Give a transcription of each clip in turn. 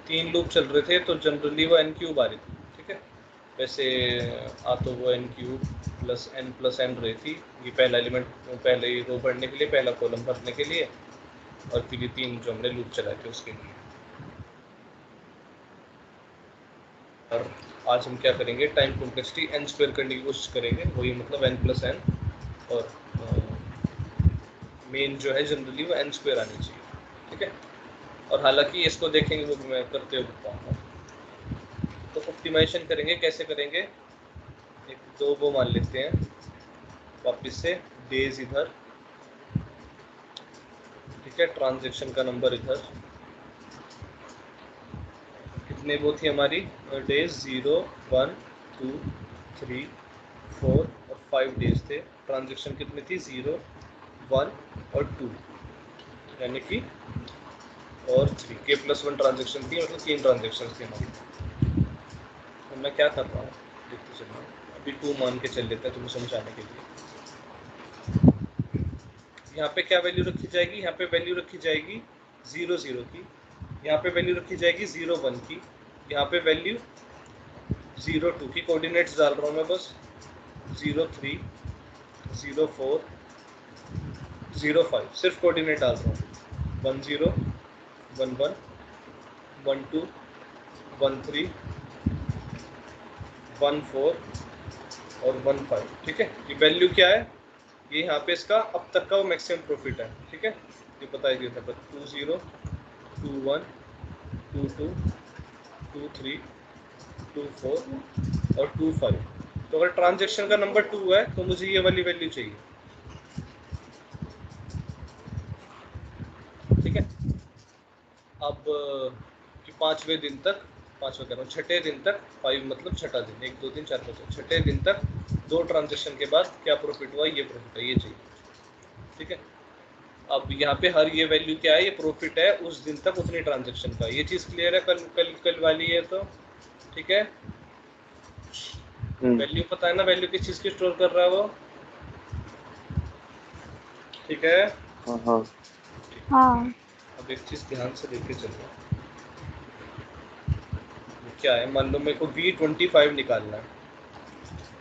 3 loop चल रहे थे तो जनरली वो n क्यूब आ रही थी, ठीक है। वैसे आ तो वो n क्यूब प्लस n रही थी, ये पहला एलिमेंट, पहले रो भरने के लिए, पहला कॉलम भरने के लिए, और फिर ये 3 जो हमने लूप चलाए थे उसके लिए। और आज हम क्या करेंगे, टाइम कॉम्प्लेक्सिटी n स्क्वायर करने की कोशिश करेंगे, वही मतलब n प्लस n, और मेन जो है जनरली वो n स्क्वायर आनी चाहिए, ठीक है। और हालांकि इसको देखेंगे वो भी मैं करते हुए बताऊँगा। तो ऑप्टिमाइजेशन करेंगे, कैसे करेंगे, एक दो वो मान लेते हैं वापस से, डेज इधर, ठीक है, ट्रांजैक्शन का नंबर इधर, कितने वो थी हमारी डेज, 0 1 2 3 4 और 5 डेज थे। ट्रांजैक्शन कितनी थी, 0 1 और 2, यानी कि और 3 के प्लस 1 ट्रांजैक्शन थी, मतलब 3 ट्रांजैक्शन थी हमारी। तो मैं क्या कर रहा हूँ देखते चलना, अभी 2 मान के चल लेते हैं तुम्हें समझाने के लिए। यहाँ पे क्या वैल्यू रखी जाएगी, यहाँ पे वैल्यू रखी जाएगी 0 0 की, यहाँ पे वैल्यू रखी जाएगी 0 1 की, यहाँ पे वैल्यू 0 2 की। कोऑर्डिनेट्स डाल रहा हूँ मैं बस, 0 3 0 4 0 5, सिर्फ कोऑर्डिनेट डाल रहा हूँ, 1 0 1 1 1 2 1 3 1 4 और 1 5, ठीक है। ये वैल्यू क्या है, ये यहाँ पे इसका अब तक का वो मैक्सिमम प्रॉफिट है, ठीक है। ये बता दिया था, 2 0 2 1 2 2 2 3 2 4 और 2 5। तो अगर ट्रांजैक्शन का नंबर 2 है तो मुझे ये वाली वैल्यू चाहिए, ठीक है। अब कि 5वें दिन तक, 5वां कह रहा हूँ, छठे दिन तक, 5 मतलब छठा दिन, 1 2 3 4 5, छठे दिन तक 2 ट्रांजैक्शन के बाद क्या प्रॉफिट हुआ, ये प्रॉफिट है, ये चाहिए, ठीक है। अब यहाँ पे हर ये वैल्यू क्या है, ये प्रॉफिट है उस दिन तक उतनी ट्रांजैक्शन का, ये चीज़ क्लियर है, कल वाली है तो, ठीक है। वैल्यू पता है ना, वैल्यू किस चीज़ की स्टोर कर रहा है वो, ठीक है। हाँ। अब एक चीज़ ध्यान से देख के चलो, क्या है, मान लो मेरे को V25 निकालना है,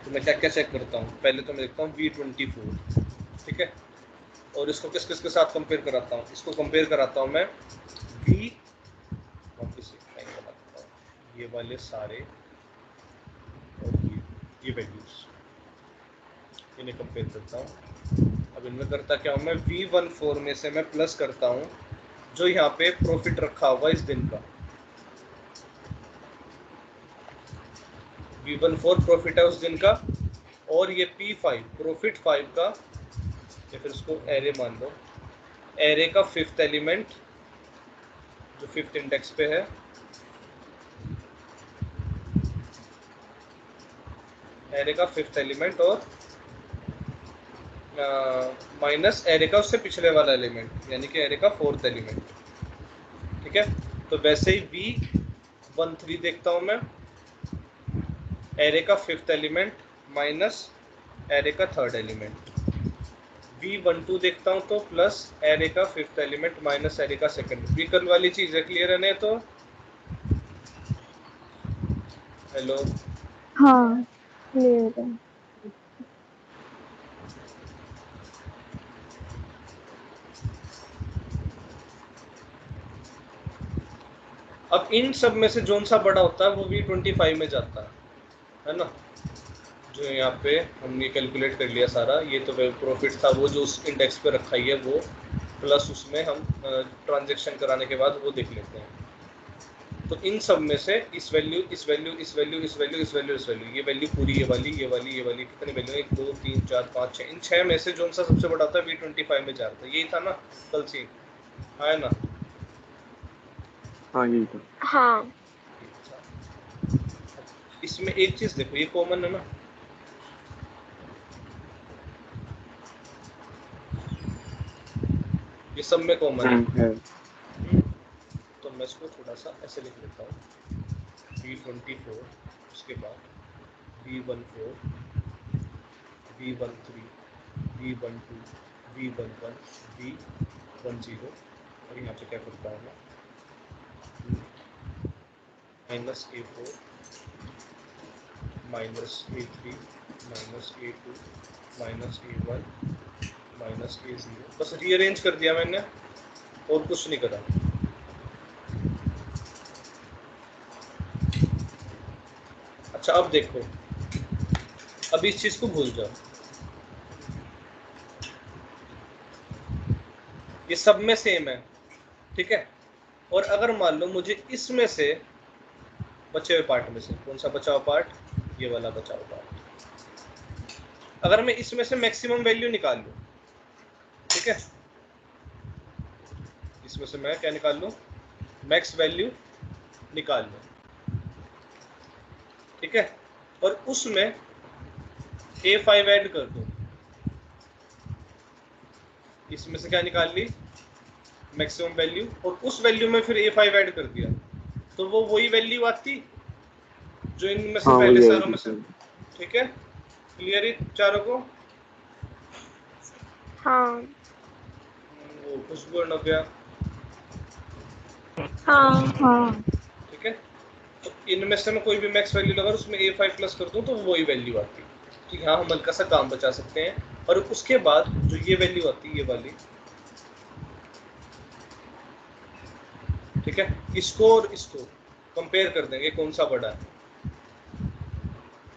तो मैं क्या क्या चेक करता हूँ, पहले तो मैं देखता हूँ V24, ठीक है। और इसको किस किस के साथ कंपेयर कराता हूँ, इसको कंपेयर कराता हूँ मैं V, वापस ये वाले सारे और ये वैल्यूज, इन्हें कंपेयर करता हूँ। अब इनमें करता क्या हूँ मैं, V14 में से मैं प्लस करता हूँ जो यहाँ पे प्रॉफिट रखा होगा इस दिन का, V14 प्रॉफिट है उस दिन का, और ये P5 प्रॉफिट 5 का, या फिर इसको एरे मान लो, एरे का 5th एलिमेंट जो 5th इंडेक्स पे है, एरे का 5th एलिमेंट, और माइनस एरे का उससे पिछले वाला एलिमेंट, यानी कि एरे का 4th एलिमेंट, ठीक है। तो वैसे ही V13 देखता हूँ मैं, एरे का 5th एलिमेंट माइनस एरे का 3rd एलिमेंट। V12 देखता हूँ तो प्लस एरे का 5th एलिमेंट माइनस एरे का 2nd। कल वाली चीज़ है, क्लियर है नहीं तो, हेलो, हाँ क्लियर है। अब इन सब में से जोन सा बड़ा होता है वो V25 में जाता है ना। जो यहाँ पे हमने कैलकुलेट कर लिया सारा, ये तो प्रॉफिट था वो जो उस इंडेक्स पे रखा ही है वो, प्लस उसमें हम ट्रांजैक्शन कराने के बाद वो देख लेते हैं। तो इन सब में से इस वैल्यू इस वैल्यू इस वैल्यू इस वैल्यू इस वैल्यू इस वैल्यू, ये वैल्यू पूरी, ये वाली ये वाली ये वाली, कितनी वैल्यू, 1 2 3 4 5 6, इन 6 में से जोन सा सबसे बड़ा था V25 में जाता है, यही था ना कल सीन, है ना। हाँ यही था। हाँ। इसमें एक चीज़ देखो, ये कॉमन है ना, ये सब में कॉमन है। है। तो मैं इसको थोड़ा सा ऐसे लिख लेता हूँ, V24, उसके बाद V14 V13 V12 V11 V10, और यहाँ पे क्या करता हूँ मैं, minus A4 minus A3 minus A2 minus A1 minus A0। बस रीअरेंज कर दिया मैंने और कुछ नहीं करा। अच्छा अब देखो, अब इस चीज को भूल जाओ, ये सब में सेम है, ठीक है। और अगर मान लो मुझे इसमें से बचे हुए पार्ट में से, कौन सा बचा हुआ पार्ट, ये वाला बचा हुआ पार्ट, अगर मैं इसमें से मैक्सिमम वैल्यू निकाल लूं, ठीक है, इसमें से मैं क्या निकाल लूं, मैक्स वैल्यू निकाल लूं, ठीक है, और उसमें A5 ऐड कर दूं, इसमें से क्या निकाल ली, मैक्सिमम वैल्यू, और उस वैल्यू में फिर A5 ऐड कर दिया, तो वो वही वैल्यू आती जो इनमें से पहले सारों में से, ठीक है। क्लियर है चारों को? हाँ वो खुशबू हो गया, हाँ हाँ। ठीक है। तो इनमें से मैं कोई भी मैक्स वैल्यू लगा उसमें A5 प्लस कर दूं तो वही वैल्यू आती है, ठीक है। हाँ, हम हल्का सा काम बचा सकते हैं। और उसके बाद जो ये वैल्यू आती है, ये वाली, ठीक है, इसको और इसको कंपेयर कर देंगे कौन सा बड़ा है,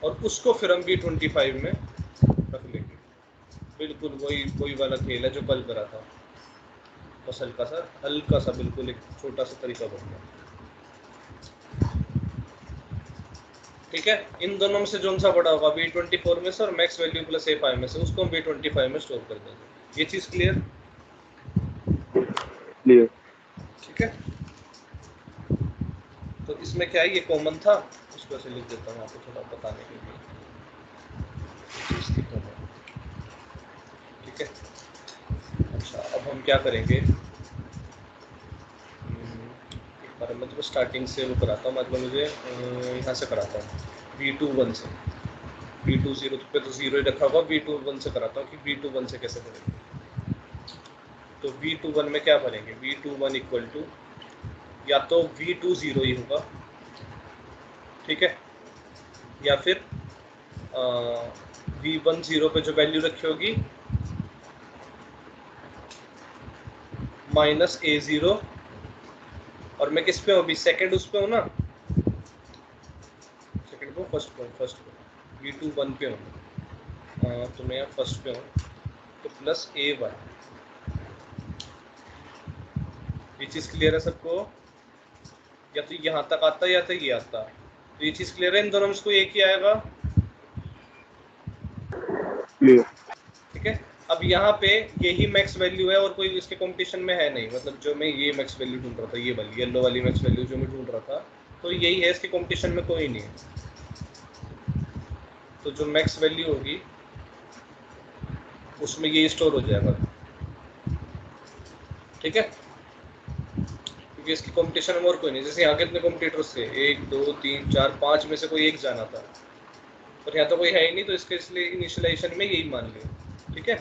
और उसको फिर हम V25 में रख लेंगे। बिल्कुल वही वाला खेल है जो कल करा था, बस हल्का सा बिल्कुल एक छोटा सा तरीका बन गया, ठीक है। इन दोनों में से जो सा बड़ा होगा V24 में से और मैक्स वैल्यू प्लस A5 में से, उसको हम V25 में स्टोर कर देंगे। ये चीज क्लियर? क्लियर। ठीक है। तो इसमें क्या है, ये कॉमन था, उसको ऐसे लिख देता हूँ आपको थोड़ा बताने के लिए, ठीक है। अच्छा अब हम क्या करेंगे, एक बार मैं तो स्टार्टिंग से वो कराता हूँ, मतलब मुझे यहाँ से कराता हूँ V21 से, V20 पे तो 0 ही रखा होगा, V21 से कराता हूँ कि V21 से कैसे करेंगे। तो V21 में क्या भरेंगे, V21 इक्वल टू या तो V20 ही होगा, ठीक है, या फिर V10 पे जो वैल्यू रखी होगी माइनस A0, और मैं किस पे हूँ अभी, सेकंड उस पे हूँ ना, सेकंड पे, फर्स्ट पे V21 पे हूँ, तो मैं यहाँ फर्स्ट पे हूँ, तो प्लस A1। ये चीज़ क्लियर है सबको? या तो यहाँ तक आता है या तो ये आता, तो ये चीज़ क्लियर है, इन दोनों में इसको एक ही आएगा, क्लियर। ठीक है। अब यहाँ पे यही मैक्स वैल्यू है और कोई इसके कंपटीशन में है नहीं, मतलब जो मैं ये मैक्स वैल्यू ढूंढ रहा था, ये वाली येलो वाली मैक्स वैल्यू जो मैं ढूंढ रहा था, तो यही है, इसके कंपटीशन में कोई नहीं है। तो जो मैक्स वैल्यू होगी उसमें ये स्टोर हो जाएगा, ठीक है, क्योंकि इसकी कंपटीशन में और कोई नहीं। जैसे यहाँ कितने कंपटीटर्स थे, 1 2 3 4 5 में से कोई एक जाना था, और यहाँ तो कोई है ही नहीं, तो इसके इसलिए इनिशियलाइजेशन में यही मान लिया, ठीक है,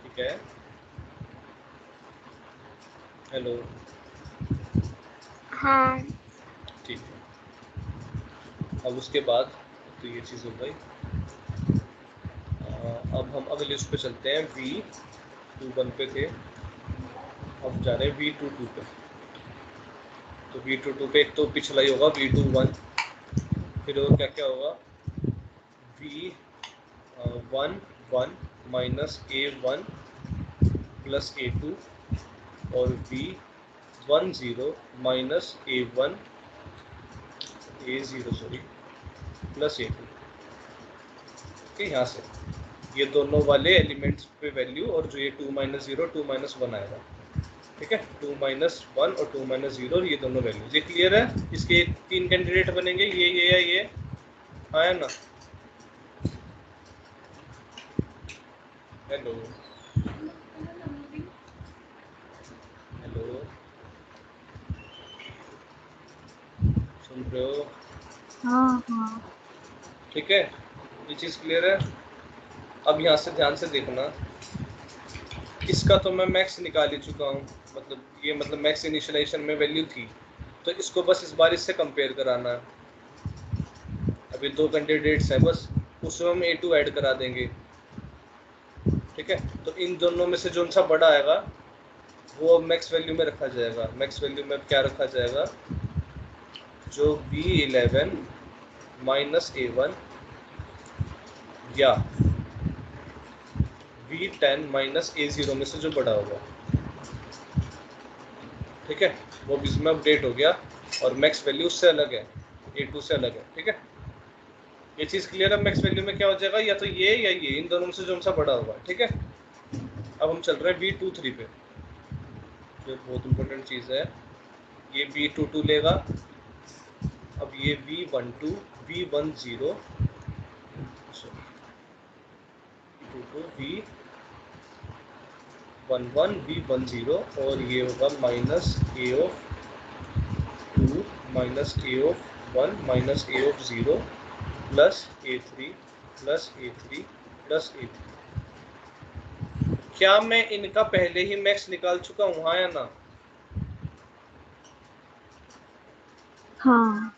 ठीक है। हेलो, हाँ ठीक है। अब उसके बाद तो ये चीज़ हो गई, अब हम अगले उस पे चलते हैं, V21 पे थे, अब जा रहे हैं V22 पे। तो V22 पे एक तो पिछला ही होगा V21, फिर और क्या क्या होगा, V11 minus A1 plus A2, और V10 minus A1 A0 sorry plus A2, ठीक है। यहाँ से ये दोनों वाले एलिमेंट्स पे वैल्यू, और जो ये 2 माइनस 0 2 माइनस 1 आएगा, ठीक है, 2 माइनस 1 और 2 माइनस 0, और ये दोनों वैल्यूज, ये क्लियर है। इसके 3 कैंडिडेट बनेंगे, ये या ये, हाँ है ना। हेलो हेलो, सुन रहे हो? हाँ हाँ। ठीक है, ये चीज़ क्लियर है। अब यहाँ से ध्यान से देखना, इसका तो मैं मैक्स निकाल ही चुका हूँ, मतलब ये मतलब मैक्स इनिशियलाइजेशन में वैल्यू थी, तो इसको बस इस बार इससे कंपेयर कराना है। अभी 2 कैंडिडेट्स हैं, बस उसमें हम A2 ऐड करा देंगे, ठीक है। तो इन दोनों में से जो सा बड़ा आएगा वो मैक्स वैल्यू में रखा जाएगा। मैक्स वैल्यू में क्या रखा जाएगा, जो B11 माइनस A1 या B10 माइनस A0 में से जो बड़ा होगा, ठीक है, वो भी इसमें अपडेट हो गया और मैक्स वैल्यू उससे अलग है, A2 से अलग है, ठीक है। ये चीज़ क्लियर है। मैक्स वैल्यू में क्या हो जाएगा, या तो ये या ये, इन दोनों में से जो सा बड़ा होगा, ठीक है। अब हम चल रहे हैं B23 पे, जो बहुत इंपॉर्टेंट चीज़ है। ये B22 लेगा, अब ये B12 B10 B22 B11 B10 और ये होगा minus A of 2 minus A of 1 minus A of 0 plus A3 plus A3 plus A3। क्या मैं इनका पहले ही मैक्स निकाल चुका हूँ, हाँ या ना? हाँ।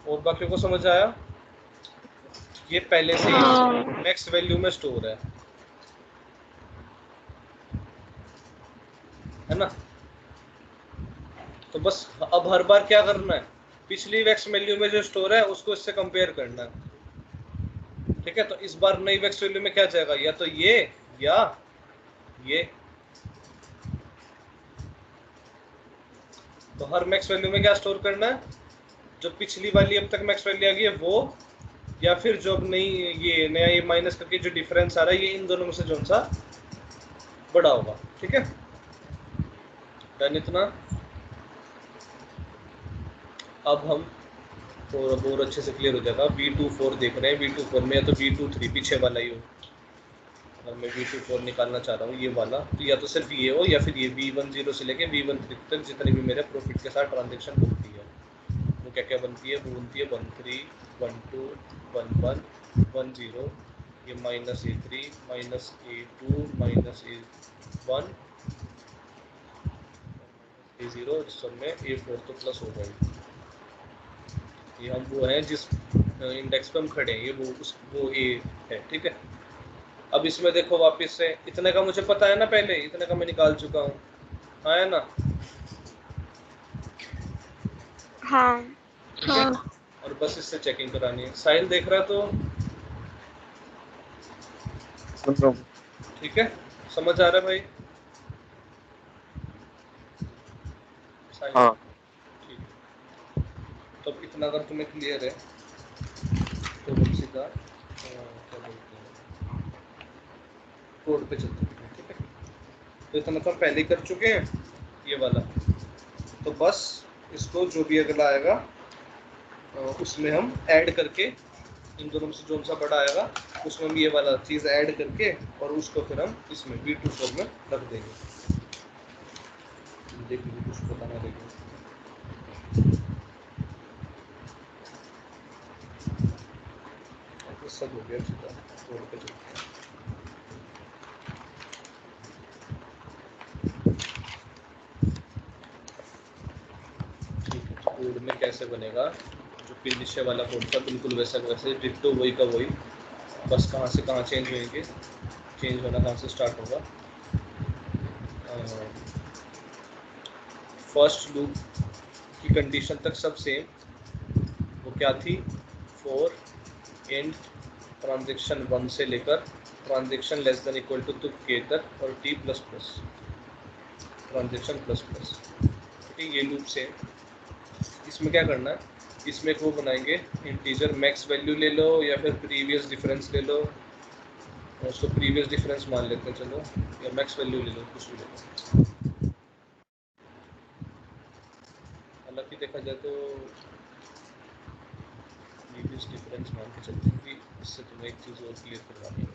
और बाकी को समझ आया? ये पहले से ही मैक्स वैल्यू में स्टोर है ना। तो बस अब हर बार क्या करना है, पिछली मैक्स वैल्यू में जो स्टोर है उसको इससे कंपेयर करना है, ठीक है। तो इस बार नई मैक्स वैल्यू में क्या जाएगा, या तो ये या ये। तो हर मैक्स वैल्यू में क्या स्टोर करना है, जो पिछली वाली अब तक मैक्स वैल्यू आ गई है वो, या फिर जो अब नई ये नया ये माइनस करके जो डिफरेंस आ रहा है ये इन दोनों में से जो सा बड़ा होगा, ठीक है। डन इतना। अब हम और अच्छे से क्लियर हो जाएगा। B24 देख रहे हैं, B24 में या तो B23 पीछे वाला ही हो, अगर मैं B24 निकालना चाह रहा हूँ ये वाला, तो या तो सिर्फ ये हो या फिर ये B10 से लेके B13 तक जितनी भी मेरे प्रॉफिट के साथ ट्रांजेक्शन बनती है वो क्या क्या बनती है, वो बनती है 13 12 11 10, ये minus A3 minus A2 minus A1 A0, सब में A4 तो प्लस हो जाएगी। ये हम वो हैं जिस इंडेक्स पे हम खड़े हैं, ये वो A है, ठीक है। अब इसमें देखो वापस से इतने का मुझे पता है ना, पहले इतने का मैं निकाल चुका हूँ, हाँ है ना। हाँ। हाँ। और बस इससे चेकिंग करानी है। साहिल देख रहा तो सुन रहा हूँ। ठीक है, समझ आ रहा है भाई? साहिल हाँ। ठीक है। तो अब इतना अगर तुम्हें क्लियर है तो हम सीधा क्या बोलते हैं कोड पे चलते हैं, ठीक है। तो इतना तो पहले कर चुके हैं ये वाला, तो बस इसको जो भी अगला आएगा उसमें हम ऐड करके, इन दोनों में से जो सा बड़ा आएगा उसमें हम ये वाला चीज़ ऐड करके और उसको फिर हम इसमें B24 में रख देंगे। देख लीजिए कुछ बताना देंगे। सब हो गया सीधा कोड पे चलते हैं। ठीक है, कोड में कैसे बनेगा, जो पीछे वाला कोड था बिल्कुल वैसा वैसे डिट्टो वही का वही, बस कहाँ से कहाँ चेंज होंगे, चेंज होना कहाँ से स्टार्ट होगा। फर्स्ट लूप की कंडीशन तक सब सेम, वो क्या थी, फॉर एंड ट्रांजेक्शन 1 से लेकर transaction less than equal to K तक और T plus plus transaction plus plus, ठीक है। ये लूप से इसमें क्या करना है, इसमें एक वो बनाएंगे इंटीजर, मैक्स वैल्यू ले लो या फिर प्रीवियस डिफरेंस ले लो, उसको प्रीवियस डिफरेंस मान लेते हैं चलो, या मैक्स वैल्यू ले लो, कुछ भी ले लो। हालांकि देखा जाए तो प्रीवियस डिफरेंस मान के चलते हैं कि इससे तुम्हें एक चीज़ और क्लियर करवानी है।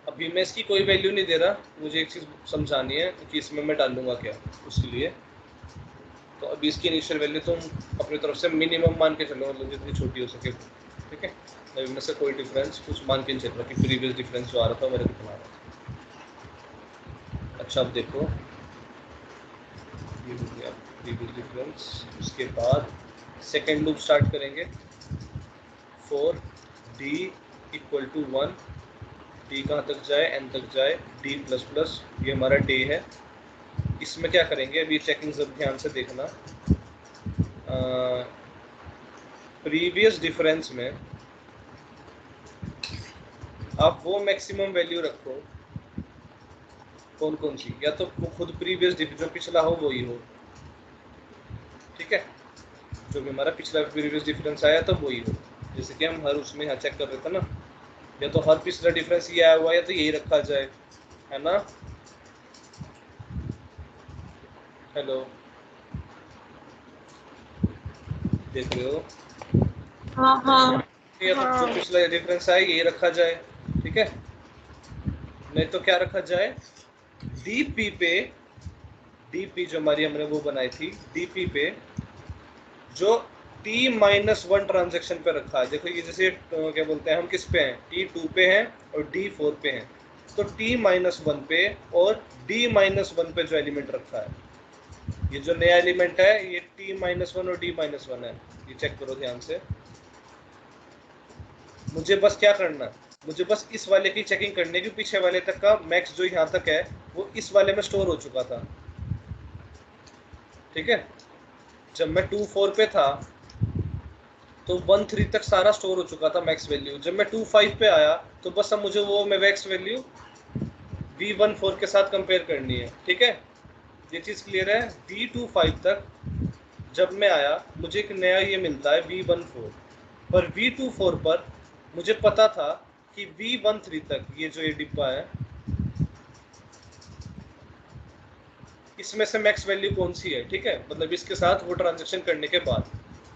अभी मैं इसकी कोई वैल्यू नहीं दे रहा, मुझे एक चीज़ समझानी है कि इसमें मैं डालूंगा क्या उसके लिए। तो अभी इसकी इनिशियल वैल्यू तुम अपनी तरफ से मिनिमम मान के चलो, मतलब जितनी छोटी हो सके, ठीक है। इनमें से कोई डिफरेंस कुछ मान के नहीं चल रहा कि प्रीवियस डिफरेंस जो आ रहा था मेरे कितना आ रहा था। अच्छा अब देखो ये हो गया प्रीवियस डिफरेंस। उसके बाद सेकेंड लूप स्टार्ट करेंगे, for D equal to 1, D कहाँ तक जाए, एन तक जाए, डी प्लस प्लस, ये हमारा डे है। इसमें क्या करेंगे, अभी चेकिंग जब ध्यान से देखना, प्रीवियस डिफरेंस में आप वो मैक्सिमम वैल्यू रखो, कौन कौन सी, या तो खुद प्रीवियस जो पिछला हो वही हो, ठीक है, जो भी हमारा पिछला प्रीवियस डिफरेंस आया तो वही हो। जैसे कि हम हर उसमें यहाँ चेक कर रहे थे ना, या तो हर पिछला डिफरेंस ये आया हुआ है तो यही रखा जाए, है ना। हेलो, देख रहे हो? हाँ हाँ या तो जो पिछला डिफरेंस आया यही रखा जाए, ठीक है। नहीं तो क्या रखा जाए, डीपी पे, डीपी जो हमारी हमने वो बनाई थी, डीपी पे जो T-1 ट्रांजेक्शन पे रखा है। देखो ये जैसे क्या बोलते हैं, हम किस पे हैं, T2 पे हैं और D4 पे हैं, तो T-1 पे और D-1 पे जो एलिमेंट रखा है, ये जो नया एलिमेंट है ये T-1 और D-1 है, ये चेक करो ध्यान से। मुझे बस क्या करना है, मुझे बस इस वाले की चेकिंग करनी है कि पीछे वाले तक का मैक्स जो यहाँ तक है वो इस वाले में स्टोर हो चुका था, ठीक है। जब मैं 2.4 पे था तो 1.3 तक सारा स्टोर हो चुका था मैक्स वैल्यू। जब मैं 2.5 पे आया तो बस अब मुझे वो मैक्स वैल्यू V14 के साथ कंपेयर करनी है, ठीक है। ये चीज़ क्लियर है। V25 तक जब मैं आया मुझे एक नया ये मिलता है V14, पर V24 पर मुझे पता था कि V13 तक ये जो ये डिब्बा है इसमें से मैक्स वैल्यू कौन सी है, ठीक है। मतलब इसके साथ वो ट्रांजेक्शन करने के बाद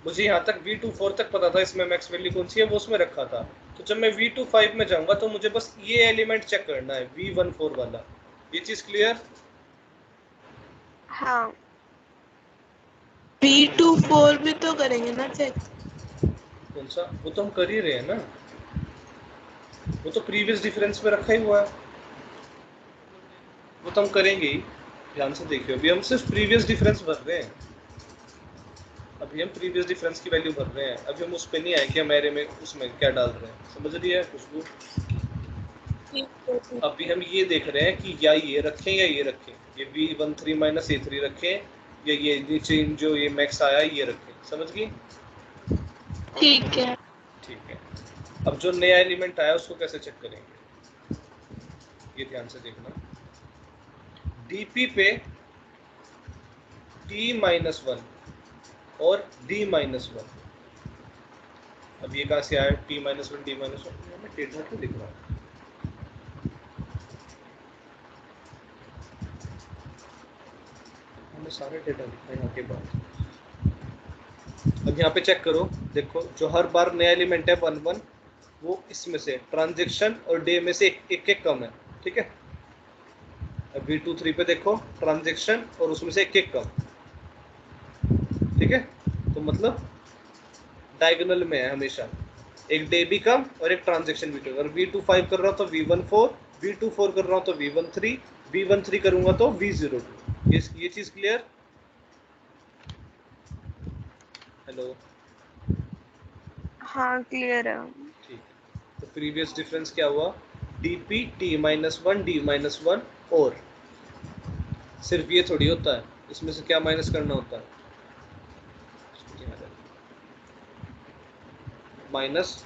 मुझे यहाँ तक V24 तक पता था इसमें मैक्स वैल्यू कौन सी है, वो उसमें रखा था। तो जब मैं V25 में जाऊंगा तो मुझे बस ये एलिमेंट चेक करना है, V14 वाला। ये चीज क्लियर? हाँ। V24 भी तो करेंगे ना चेक। कौन सा? वो तो हम कर ही रहे हैं ना, वो तो प्रीवियस डिफरेंस में रखा ही हुआ है, वो तो हम करेंगे ही। ध्यान से देखिए, अभी हम सिर्फ प्रीवियस डिफरेंस भर रहे हैं, अभी हम प्रीवियस डिफरेंस की वैल्यू भर रहे हैं, अभी हम उस पर नहीं आए कि हम एरे में उसमें क्या डाल रहे हैं, समझ रही है खुशबू? अभी हम ये देख रहे हैं कि या ये रखें या ये रखें, ये V13 माइनस A3 रखें या ये नीचे जो ये मैक्स आया ये रखें, समझ गई? ठीक है। ठीक है। अब जो नया एलिमेंट आया उसको कैसे चेक करेंगे, ये ध्यान से देखना। डीपी पे T-1 और D-1, अब ये कहाँ से आया T-1 D-1, मैं टेढ़ा क्यों लिख रहा हूँ? हमने सारे डेटा लिखा है यहाँ के बाद। अब यहाँ पे चेक करो, देखो जो हर बार नया एलिमेंट है 1 वो इसमें से ट्रांजेक्शन और डे में से एक एक कम है, ठीक है। अब V23 पे देखो ट्रांजेक्शन और उसमें से एक कम, ठीक है। तो मतलब डायगोनल में है हमेशा, एक डे भी कम और एक ट्रांजेक्शन भी कम। अगर V25 कर रहा हूँ तो V14, V24 कर रहा हूँ तो V13, V13 करूंगा तो V02। ये चीज क्लियर? हेलो, हाँ क्लियर है। ठीक। तो प्रीवियस डिफरेंस क्या हुआ, dp T-1 D-1, और सिर्फ ये थोड़ी होता है, इसमें से क्या माइनस करना होता है, माइनस,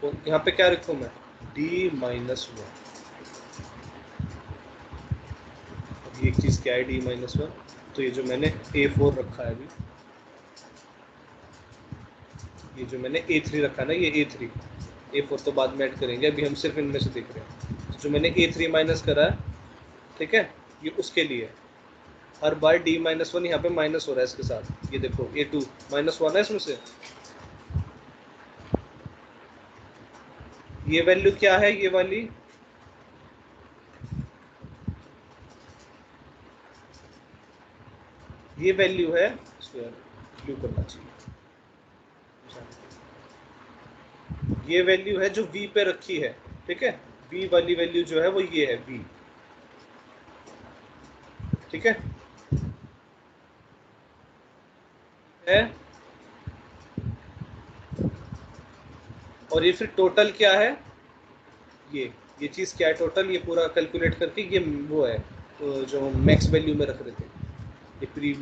यहाँ पे क्या रखूँ मैं, D-1। अब एक चीज़ क्या है D-1, तो ये जो मैंने A4 रखा है अभी, ये जो मैंने A3 रखा है ना, ये A3, A4 तो बाद में ऐड करेंगे, अभी हम सिर्फ इनमें से देख रहे हैं। जो मैंने A3 माइनस करा है, ठीक है, ये उसके लिए हर बार D-1 यहाँ पे माइनस हो रहा है इसके साथ। ये देखो A2 -1 है इसमें से, ये वैल्यू क्या है, ये वाली ये वैल्यू है, ब्लू करना चाहिए, ये वैल्यू है जो V पे रखी है, ठीक है। V वाली वैल्यू जो है वो ये है V, ठीक है। है, और ये फिर टोटल क्या है, ये चीज़ क्या है टोटल, ये पूरा कैलकुलेट करके ये वो है तो जो मैक्स वैल्यू में रख रहे थे, ये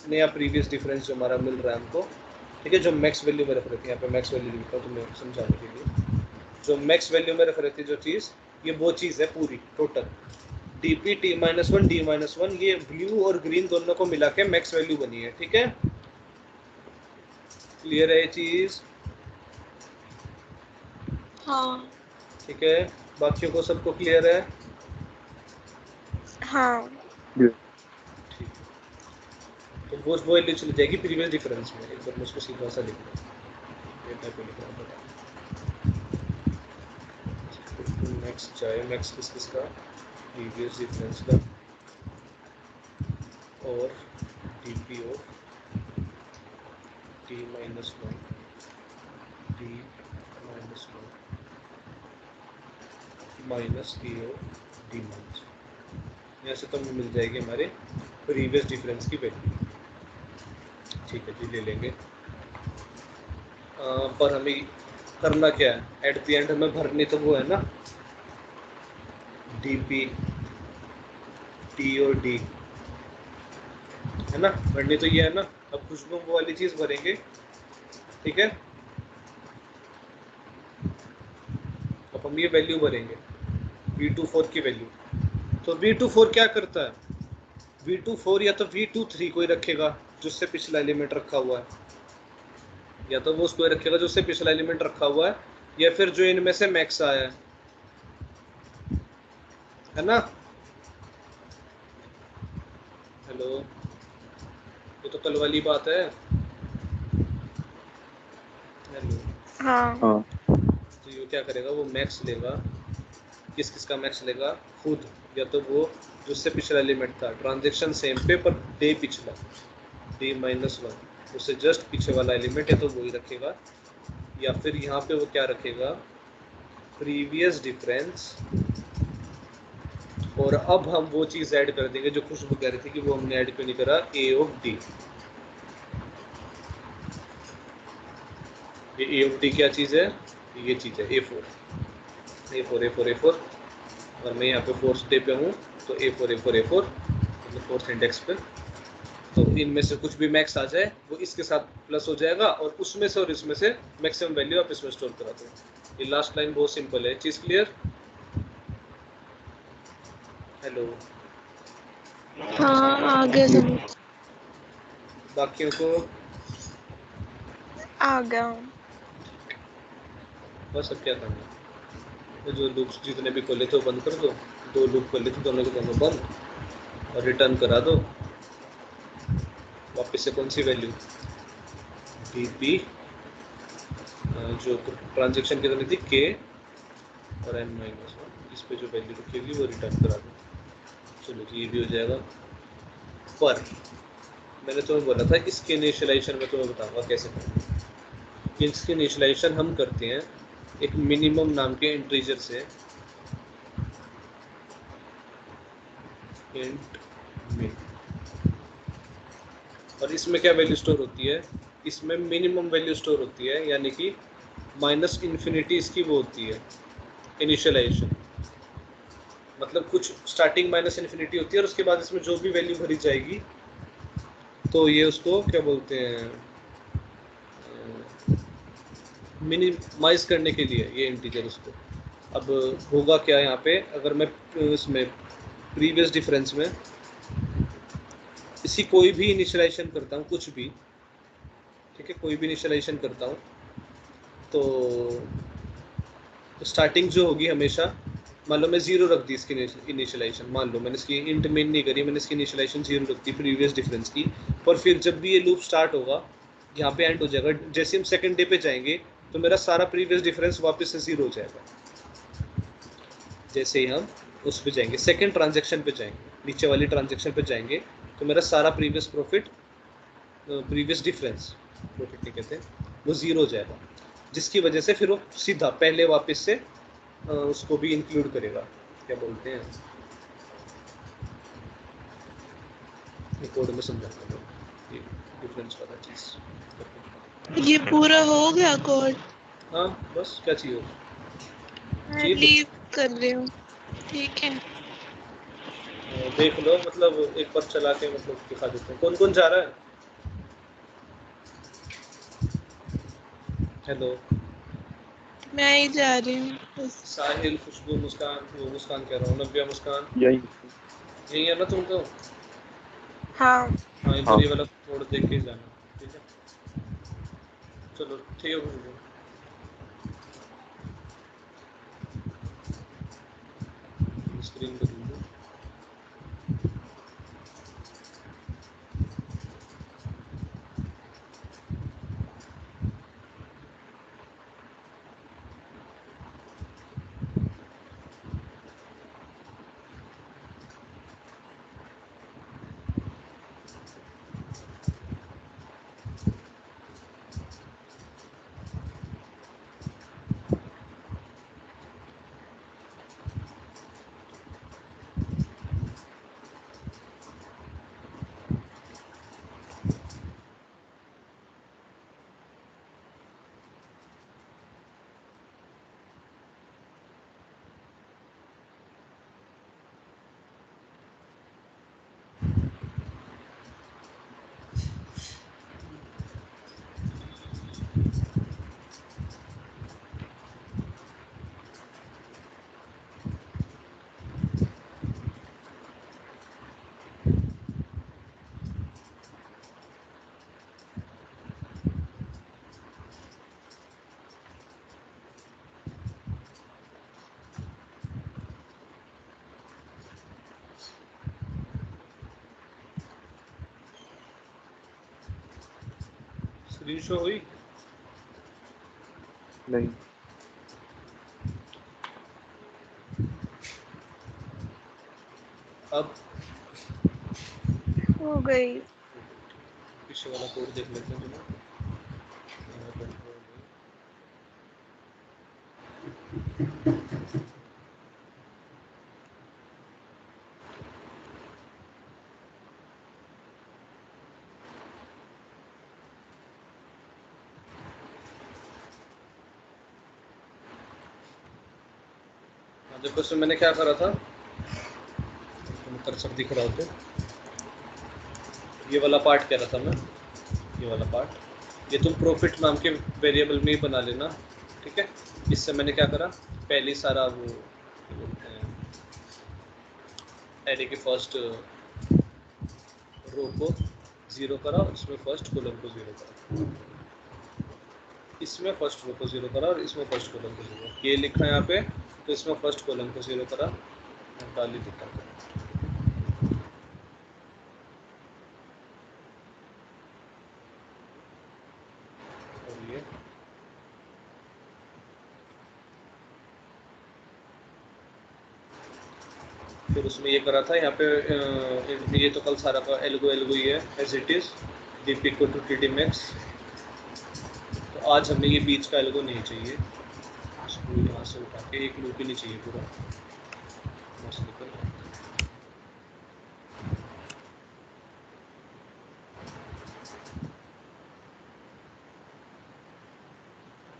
नया प्रीवियस डिफरेंस जो हमारा मिल रहा है हमको, ठीक है, जो मैक्स वैल्यू में रख रहे थे, यहाँ पे मैक्स वैल्यू लिखा तुम्हें समझाने के लिए, जो मैक्स वैल्यू में रख रहे थे जो चीज़, ये वो चीज़ है पूरी टोटल, dp t-1 d-1, ये ब्लू और ग्रीन दोनों को मिला के मैक्स वैल्यू बनी है, ठीक है, क्लियर है ये चीज़? हाँ ठीक है, बाकियों को सबको क्लियर है? हाँ ठीक, तो वो वैल्यू चली जाएगी प्रीवियस डिफरेंस में, एक बार मैं उसको सीधा सा लिख रहा हूँ, डेटा पे लिख रहा हूँ, नेक्स्ट जाए, मैक्स किसका, प्रीवियस डिफरेंस का, और dp of t-1 d-1 minus t of d-, यहाँ से तो हमें मिल जाएगी हमारे प्रीवियस डिफरेंस की वैल्यू, ठीक है जी, ले लेंगे। पर हमें करना क्या है, एट द एंड हमें भरनी तो वो है ना, dp t और d, है ना, भरनी तो ये है ना, अब कुछ वो वाली चीज़ भरेंगे, ठीक है, अब हम ये वैल्यू भरेंगे v24 की वैल्यू, तो v24 क्या करता है, v24 या तो v23 कोई रखेगा जो उससे पिछला एलिमेंट रखा हुआ है, या तो वो उसको रखेगा जो उससे पिछला एलिमेंट रखा हुआ है, या फिर जो इनमें से मैक्स आया है ना, हेलो, ये तो कल वाली बात है, हेलो, हाँ हाँ तो ये क्या करेगा, वो मैक्स लेगा, किस किस का मैक्स लेगा, खुद, या तो वो जो उससे पिछला एलिमेंट था, ट्रांजेक्शन सेम पे पर डे पिछला, d-1 उससे जस्ट पीछे वाला एलिमेंट है तो वही रखेगा, या फिर यहाँ पे वो क्या रखेगा, प्रीवियस डिफरेंस, और अब हम वो चीज़ ऐड कर देंगे जो खुशबू कह रही थी कि वो हमने ऐड क्यों नहीं करा, a ऑफ d, ये a ऑफ d क्या चीज़ है, ये चीज़ है a4, अगर मैं यहाँ पे 4th डे पे हूँ तो a4 मतलब 4th इंडेक्स पे, तो इनमें से कुछ भी मैक्स आ जाए वो इसके साथ प्लस हो जाएगा, और उसमें से और इसमें से मैक्सिमम वैल्यू आप इसमें स्टोर करा दो, ये लास्ट लाइन बहुत सिंपल है, चीज़ क्लियर? हेलो, हाँ आगे समझ। बाकियों को आ गया हूँ। बस अब क्या करना है, तो जो लूप्स जितने भी खोले थे वो बंद कर दो, 2 लूप खोले थे दोनों के दोनों बंद, और रिटर्न करा दो वापस से कौन सी वैल्यू, dp जो ट्रांजेक्शन कितनी थी k और n-1, इस पे जो वैल्यू रखेगी वो रिटर्न करा दो, चलो जी ये भी हो जाएगा। पर मैंने तुम्हें बोला था इसके इनिशियलाइजेशन में तुम्हें बताऊंगा कैसे करना है, इसके इनिशियलाइजेशन हम करते हैं एक मिनिमम नाम के इंटीजर से, इंट min, और इसमें क्या वैल्यू स्टोर होती है, इसमें मिनिमम वैल्यू स्टोर होती है, यानी कि -∞ इसकी वो होती है इनिशियलाइजेशन, मतलब कुछ स्टार्टिंग -∞ होती है और उसके बाद इसमें जो भी वैल्यू भरी जाएगी तो ये उसको क्या बोलते हैं, मिनिमाइज करने के लिए ये इंटीजर उसको। अब होगा क्या यहाँ पे, अगर मैं इसमें प्रीवियस डिफरेंस में इसी कोई भी इनिशियलाइजेशन करता हूँ, कुछ भी, ठीक है, कोई भी इनिशियलाइजेशन करता हूँ तो स्टार्टिंग जो होगी हमेशा, मान लो मैं 0 रख दी इसकी इनिशियलाइजेशन, मान लो मैंने इसकी इंट मेन नहीं करी, मैंने इसकी इनिशियलाइजेशन 0 रख दी प्रीवियस डिफरेंस की, पर फिर जब भी ये लूप स्टार्ट होगा यहाँ पे एंड हो जाएगा, जैसे हम सेकंड डे पे जाएंगे तो मेरा सारा प्रीवियस डिफरेंस वापस से 0 हो जाएगा, जैसे ही हम उस पे जाएंगे सेकंड ट्रांजेक्शन पे जाएंगे, नीचे वाली ट्रांजेक्शन पे जाएंगे तो मेरा सारा previous profit, previous difference profit नहीं कहते, वो 0 हो जाएगा, जिसकी वजह से फिर वो सीधा पहले वापस से उसको भी इंक्लूड करेगा, क्या बोलते हैं, कोड में समझाता हूँ, डिफरेंस वाला चीज। ये पूरा हो गया कोड? हाँ बस, क्या चाहिए? मैं लीव कर रही हूँ। ठीक है, देख लो, मतलब एक बार चला के मतलब दिखा देते हैं। कौन कौन जा रहा है? हेलो। मैं ही जा रही हूँ। साहिल, खुशबू, मुस्कान, वो मुस्कान कह रहा हूँ, नव्या, मुस्कान, यही। यही है ना तुम तो? हाँ हाँ, एक बार ये वाला कोड देख के जाना, ठीक है? चलो ठीक है खुशबू। स्क्रीन पे दूँ। स्क्रीन शो हुई? नहीं। अब हो गई। पीछे वाला कोड देख लेते हैं चलो। देखो, इसमें मैंने क्या करा था, सब दिख रहा हो तो ये वाला पार्ट कह रहा था मैं, ये वाला पार्ट, ये तुम प्रॉफिट नाम के वेरिएबल में ही बना लेना, ठीक है? इससे मैंने क्या करा, पहले सारा वो बोलते हैं एरे के फर्स्ट रो को 0 करा और इसमें फर्स्ट कॉलम को 0 करा, इसमें फर्स्ट रो को 0 करा और इसमें फर्स्ट कॉलम को 0, ये लिखा है यहाँ पे, तो इसमें फर्स्ट कॉलम को 0 करा, डाली दिखा। और ये फिर उसमें ये करा था यहाँ पे, ये तो कल सारा का एल्गो ही है as it is, dp equal to T max. तो आज हमें ये बीच का एल्गो नहीं चाहिए, इसको यहाँ से उठा के एक लूप ही नहीं चाहिए पूरा।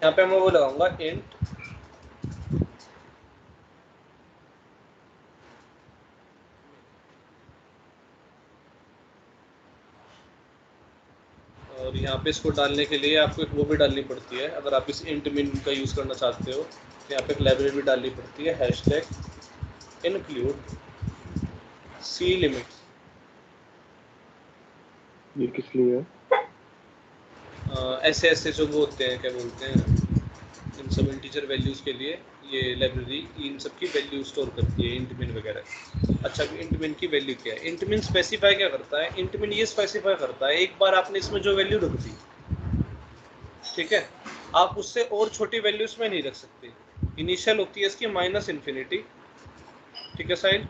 यहाँ पे मैं वो लगाऊंगा इंट और यहाँ पे इसको डालने के लिए आपको एक वो भी डालनी पड़ती है, अगर आप इस इंट मिन का यूज़ करना चाहते हो तो यहाँ पे एक लाइब्रेरी भी डालनी पड़ती है, हैशटैग इंक्लूड सी लिमिट्स। ये किस लिए है? ऐसे ऐसे जो वो होते हैं, क्या बोलते हैं, इन सब इंटीजर वैल्यूज़ के लिए ये लाइब्रेरी इन सब की वैल्यू स्टोर करती है, इंट मिन वगैरह। अच्छा, इंट मिन की वैल्यू क्या है? इंट मिन स्पेसिफाई क्या करता है? इंट मिन ये स्पेसिफाई करता है, एक बार आपने इसमें जो वैल्यू रख दी, ठीक है, आप उससे और छोटी वैल्यू इसमें नहीं रख सकते। इनिशियल होती है इसकी -इन्फिनिटी, ठीक है साहिल?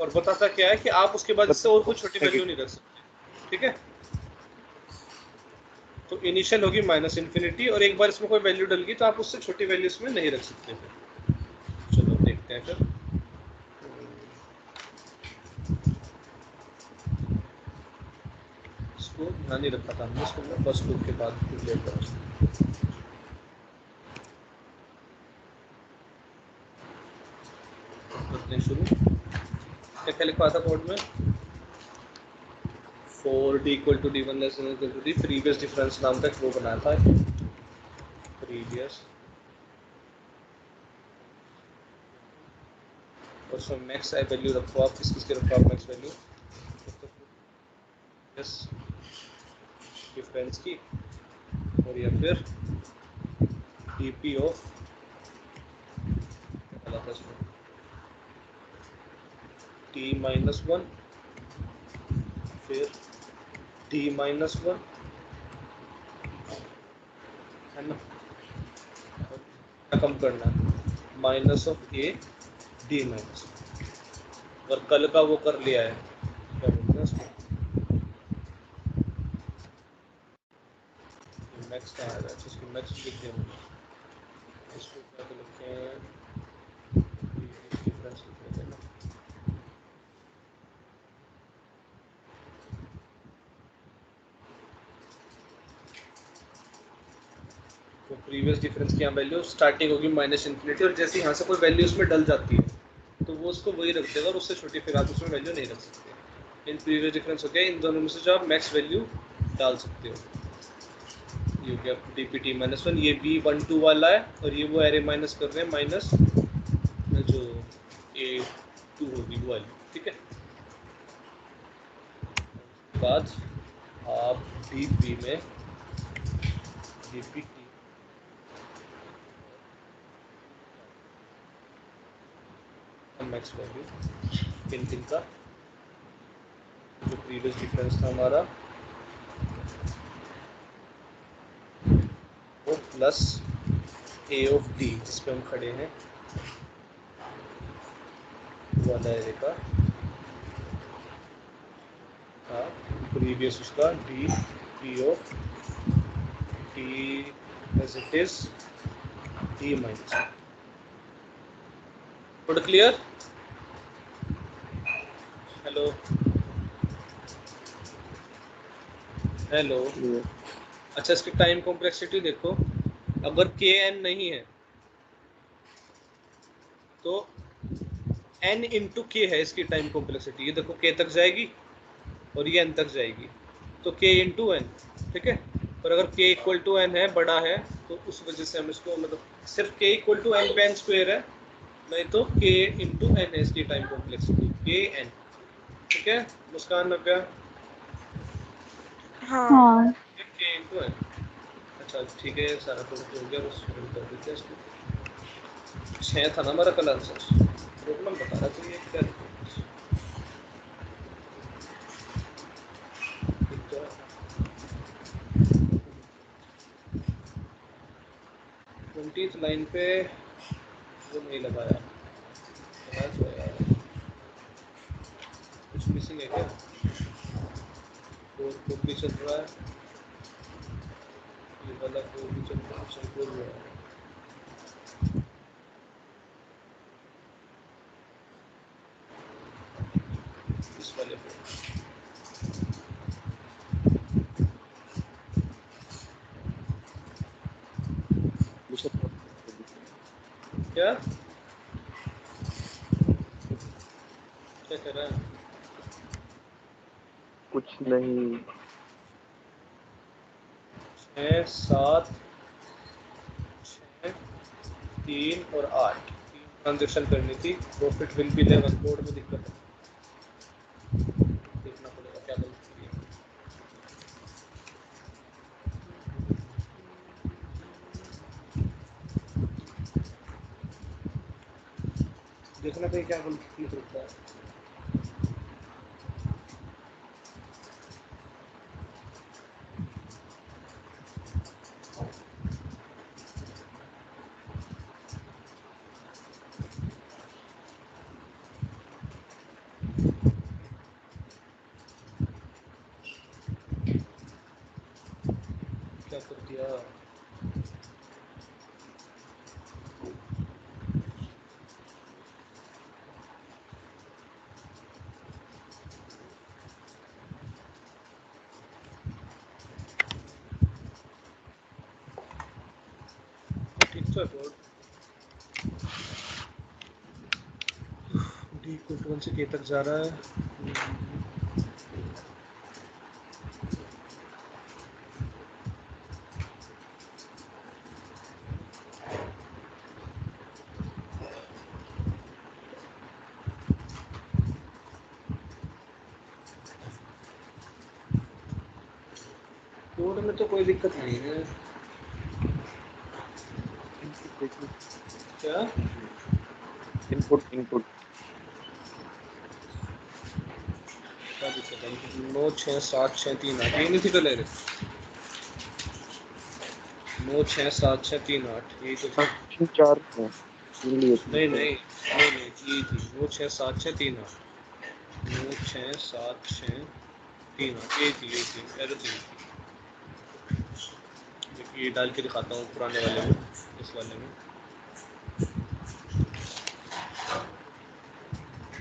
और बताता क्या है कि आप उसके बाद इससे और कोई छोटी वैल्यू नहीं रख सकते, ठीक है? तो इनिशियल होगी -इन्फिनिटी और एक बार इसमें कोई वैल्यू डल गई तो आप उससे छोटी वैल्यू इसमें नहीं रख सकते। फिर चलो देखते हैं फिर। इतना नहीं रखा था हमने इसको, मैं फर्स्ट लूप के बाद क्लियर करा। करते हैं शुरू। क्या क्या लिखा था कोड में? for d equal to d1 less than or equal to d, previous difference नाम का वो बनाया था, previous, और उसमें max I value रखो आप, किसके रखो आप max value, yes difference की, और या फिर dp of क्या था इसमें t minus 1, फिर d minus 1 है ना, क्या कम करना है, minus of a d minus, और कल का वो कर लिया है, क्या बोलते हैं उसको, मैक्स कहाँ आएगा, इसको मैक्स लिख देंगे, इसको क्या तो लिखते हैं, डिफरेंस लिख देते हैं ना, तो प्रीवियस डिफरेंस की यहाँ वैल्यू स्टार्टिंग होगी माइनस इन्फिनिटी, और जैसे यहाँ से कोई वैल्यू उसमें डल जाती है तो वो उसको वही रख देगा, और उससे छोटी फिर आप उसमें वैल्यू नहीं रख सकते। इन प्रीवियस डिफरेंस हो गया, इन दोनों में से जो आप मैक्स वैल्यू डाल सकते हो, ये हो गया डी पी टी माइनस 1, ये बी 1 2 वाला है, और ये वो एरे माइनस कर रहे हैं माइनस जो ए 2 होगी वो वाली, ठीक है। बाद आप डी पी में D P T max value किन किन का, जो प्रीवियस डिफरेंस था हमारा वो प्लस ए ऑफ डी जिस पे हम खड़े हैं वाला एरे का, हाँ प्रीवियस उसका D P of T as it is D minus, थोड़ा क्लियर, हेलो हेलो, अच्छा इसकी टाइम कॉम्प्लेक्सिटी देखो, अगर के एन नहीं है तो एन इंटू के है इसकी टाइम कॉम्प्लेक्सिटी, ये देखो के तक जाएगी और ये एन तक जाएगी, तो के इंटू एन, ठीक है। पर अगर के इक्वल टू एन है, बड़ा है, तो उस वजह से हम इसको मतलब सिर्फ के इक्वल टू एन पे एन स्क्वायर है, नहीं तो के इंटू एन है इसकी टाइम कॉम्प्लेक्सिटी, के एन, ठीक है। मुस्कान में क्या, हाँ के इंटू एन, अच्छा ठीक है, सारा कुछ हो गया, बस कर देते हैं इसको। 6 था ना हमारा कल आंसर, प्रॉब्लम बता रहा था ये क्या 20th लाइन पे वो नहीं लगाया, तो यार कुछ मिसिंग है क्या, कोड भी चल रहा है, ये वाला कोड भी चल रहा है, ऑप्शन कोड हुआ है, इस वाले पे क्या क्या कर रहा है, कुछ नहीं, 6 7 6 3 और 8 तीन ट्रांजेक्शन करनी थी, प्रॉफिट विल बी 11, कोड में दिक्कत है, देखना पड़ेगा क्या गलती है, देखना कहीं क्या गलती होता है। क्या कर दिया, इसका कोड d इक्वल टू 1 से k तक जा रहा है। कोड में तो कोई दिक्कत नहीं है। क्या इनपुट क्या दिक्कत है? 9 6 7 6 3 8 ये नहीं थी पहले 9 6 7 6 3 8 यही तो था। 4 है नहीं नहीं नहीं नहीं यही थी 9 6 7 6 3 8 9 6 7 6 3 8 यही थी एरर थी। देखिए ये डाल के दिखाता हूँ पुराने वाले में इस वाले में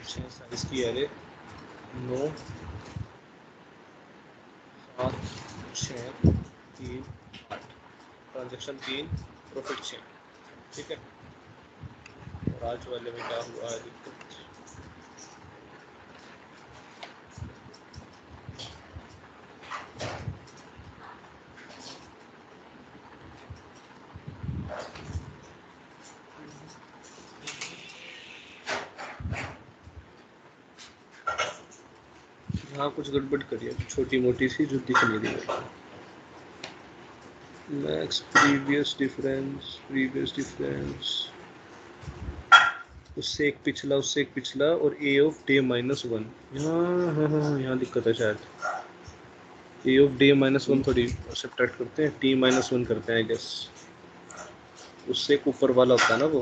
6 साइज की एरे 9 7 6 3 8 ट्रांजेक्शन 3 प्रॉफिट 6 ठीक है। और आज वाले में क्या हुआ है दिक्कत हाँ कुछ गड़बड़ करी है छोटी मोटी सी जो दिख नहीं रही है। मैक्स प्रीवियस डिफरेंस उससे एक पिछला और a ऑफ डे -1 यहाँ दिक्कत है शायद। a ऑफ डे -1 थोड़ी सब्ट्रैक्ट करते हैं t-1 करते हैं आई गेस उससे एक ऊपर वाला होता है ना वो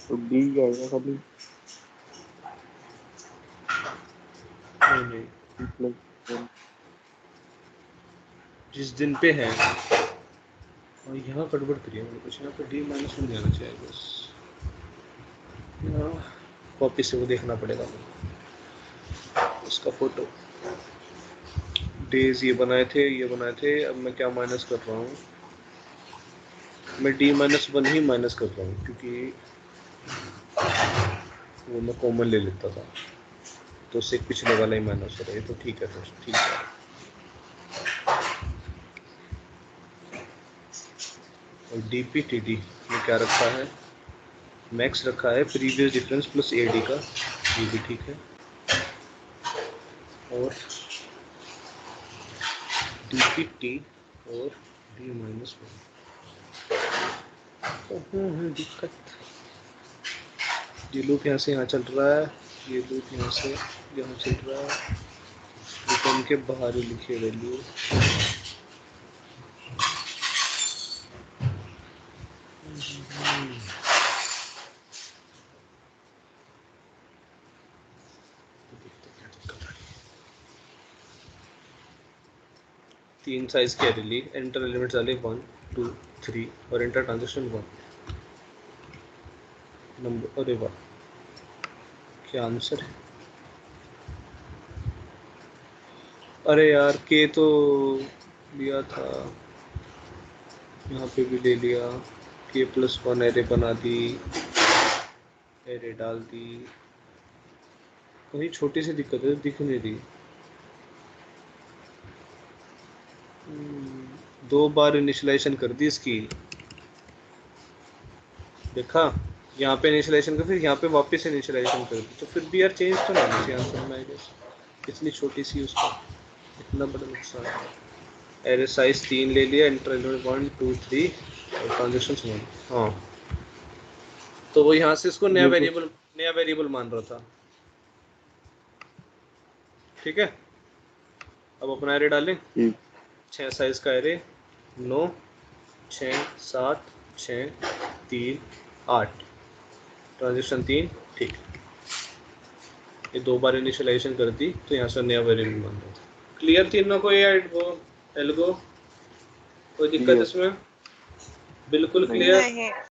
तो डी आएगा खाली नहीं प्लस जिस दिन पे है और यहाँ गड़बड़ करिए मैंने कुछ यहाँ पे d-1 देना चाहिए बस यहाँ कॉपी से वो देखना पड़ेगा उसका फोटो डेज ये बनाए थे अब मैं क्या माइनस कर रहा हूँ मैं d-1 ही माइनस कर रहा हूँ क्योंकि वो मैं कॉमन ले लेता था तो उससे पिछले वाला ही माइनस हो रहा है तो ठीक है फिर ठीक है। और DPTD में क्या रखा है मैक्स रखा है प्रीवियस डिफरेंस प्लस AD का ये भी ठीक है। और DPT और d-1 दिक्कत ये लूप यहाँ से यहाँ चल रहा है ये लूप यहाँ से यहाँ चल रहा है रिटर्न के बाहर ही लिखे वैल्यू तीन साइज की एरे ली एंटर एलिमेंट्स डाले 1 2 3 और एंटर ट्रांजेक्शन 1 नंबर अरे वाह क्या आंसर है। अरे यार के तो लिया था यहाँ पे भी ले लिया k+1 एरे बना दी एरे डाल दी कहीं छोटी सी दिक्कत है दिख नहीं रही 2 बार इनिशियलाइजेशन कर दी इसकी देखा यहाँ पे इनिशियलाइजेशन कर फिर यहाँ पे वापस इनिशियलाइजेशन कर दी तो फिर भी यार चेंज तो नहीं चाहिए आंसर में आई गेस इतनी छोटी सी उसका इतना बड़ा नुकसान है। एरे साइज 3 ले लिया एंटर 1 2 3 और ट्रांजेक्शन 1 हाँ तो वो यहाँ से इसको नया वेरिएबल मान रहा था ठीक है। अब अपना एरे डालें 6 साइज का एरे 9 6 7 6 3 8 ट्रांजेक्शन 3 ठीक ये 2 बार इनिशियलाइजेशन कर दी तो यहाँ से नया वेरिएबल मान रहा था। क्लियर तीनों को ये एल्गो कोई दिक्कत इसमें बिल्कुल क्लियर।